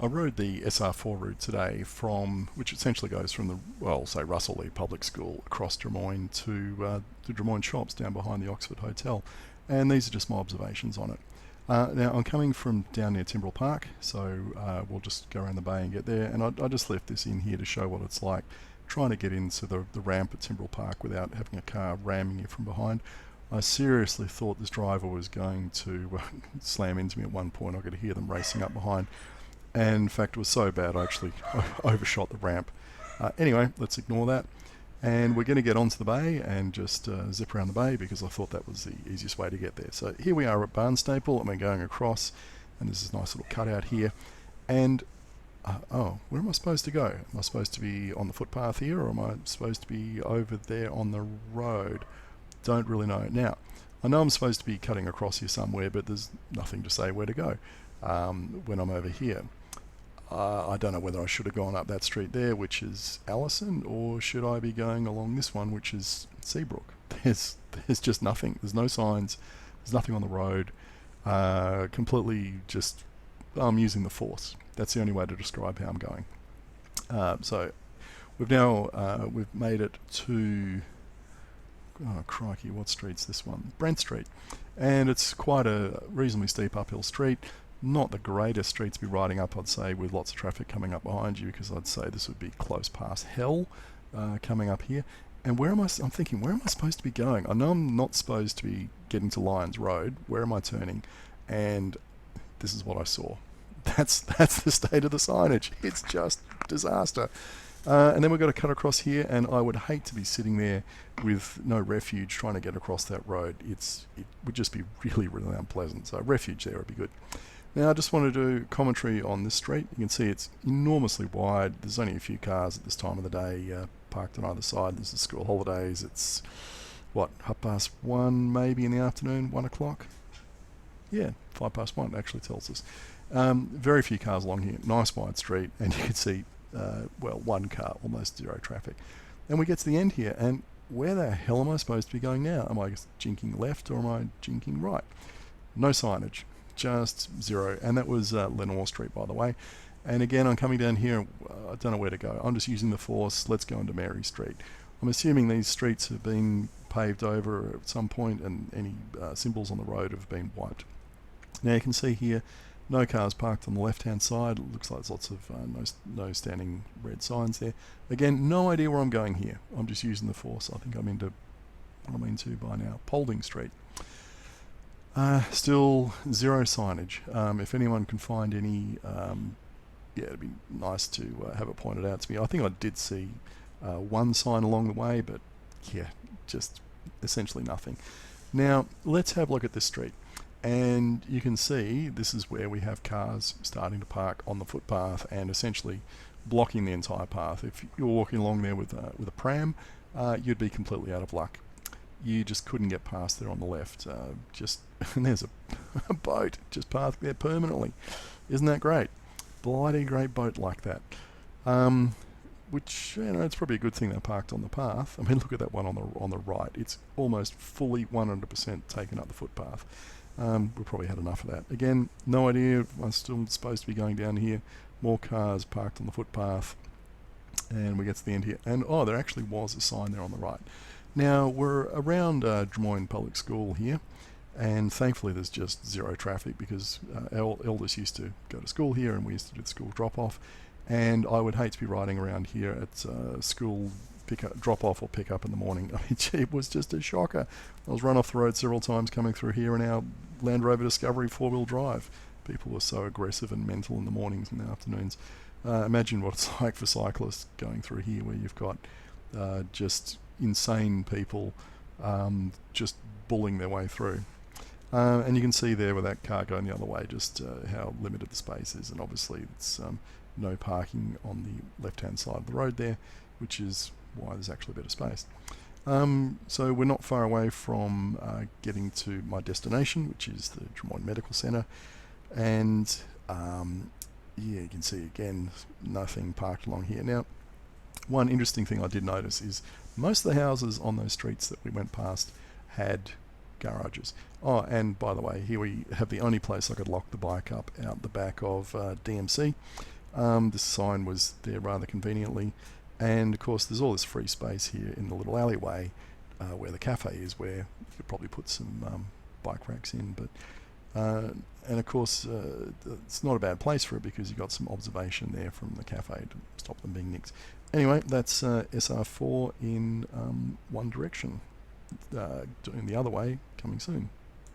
I rode the SR4 route today which essentially goes from the, well, say Russell Lee Public School across Drummoyne to the Drummoyne Shops down behind the Oxford Hotel. And these are just my observations on it. Now, I'm coming from down near Timbrell Park, so we'll just go around the bay and get there. And I just left this in here to show what it's like trying to get into the ramp at Timbrell Park without having a car ramming you from behind. I seriously thought this driver was going to slam into me at one point. I could hear them racing up behind. And in fact, it was so bad I actually overshot the ramp. Anyway, let's ignore that. And we're going to get onto the bay and just zip around the bay because I thought that was the easiest way to get there. So here we are at Barnstaple and we're going across, and there's this nice little cutout here. And oh, where am I supposed to go? Am I supposed to be on the footpath here, or am I supposed to be over there on the road? Don't really know. Now, I know I'm supposed to be cutting across here somewhere, but there's nothing to say where to go when I'm over here. I don't know whether I should have gone up that street there, which is Allison, or should I be going along this one, which is Seabrook. There's just nothing. There's no signs. There's nothing on the road. Completely just, I'm using the force. That's the only way to describe how I'm going. So we've made it to, oh crikey, what street's this one? Brent Street. And it's quite a reasonably steep uphill street. Not the greatest street to be riding up, I'd say, with lots of traffic coming up behind you, because I'd say this would be close past hell coming up here. And I'm thinking, where am I supposed to be going? I know I'm not supposed to be getting to Lyons Road. Where am I turning? And this is what I saw. That's the state of the signage. It's just disaster. And then we've got to cut across here, and I would hate to be sitting there with no refuge trying to get across that road. It would just be really, really unpleasant. So refuge there would be good. Now I just want to do commentary on this street. You can see it's enormously wide. There's only a few cars at this time of the day parked on either side. There's the school holidays. It's, what, 1:30 maybe in the afternoon, 1 o'clock? Yeah, 1:05 actually tells us. Very few cars along here. Nice wide street, and you can see, well, one car, almost zero traffic. And we get to the end here, and where the hell am I supposed to be going now? Am I jinking left or am I jinking right? No signage. Just zero. And that was Lenore Street, by the way. And again, I'm coming down here. I don't know where to go. I'm just using the force. Let's go into Mary Street. I'm assuming these streets have been paved over at some point, and any symbols on the road have been wiped. Now you can see here, no cars parked on the left-hand side. It looks like there's lots of no standing red signs there. Again, no idea where I'm going here. I'm just using the force. I think I'm into what I'm into by now. Paulding Street. Still zero signage. If anyone can find any, yeah, it'd be nice to have it pointed out to me. I think I did see one sign along the way, but yeah, just essentially nothing. Now, let's have a look at this street. And you can see this is where we have cars starting to park on the footpath and essentially blocking the entire path. If you're walking along there with a pram, you'd be completely out of luck. You just couldn't get past there on the left. And there's a boat just parked there permanently. Isn't that great? Bloody great boat like that. Which, you know, it's probably a good thing they're parked on the path. I mean, look at that one on the right. It's almost fully 100% taken up the footpath. We've probably had enough of that. Again, no idea. I'm still supposed to be going down here. More cars parked on the footpath. And we get to the end here. And, oh, there actually was a sign there on the right. Now, we're around Drummoyne Public School here. And thankfully there's just zero traffic because our eldest used to go to school here and we used to do the school drop-off. And I would hate to be riding around here at school drop-off or pick-up in the morning. I mean, gee, it was just a shocker. I was run off the road several times coming through here in our Land Rover Discovery four-wheel drive. People were so aggressive and mental in the mornings and the afternoons. Imagine what it's like for cyclists going through here where you've got just insane people just bullying their way through. And you can see there with that car going the other way just how limited the space is, and obviously it's no parking on the left-hand side of the road there, which is why there's actually a bit of space. So we're not far away from getting to my destination, which is the Drummoyne Medical Centre, and yeah, you can see again nothing parked along here. Now, one interesting thing I did notice is most of the houses on those streets that we went past had garages. Oh, and by the way, here we have the only place I could lock the bike up out the back of DMC. This sign was there rather conveniently, and of course there's all this free space here in the little alleyway where the cafe is, where you could probably put some bike racks in. But and of course it's not a bad place for it, because you've got some observation there from the cafe to stop them being nicked. Anyway, that's SR4 in one direction. Doing the other way coming soon.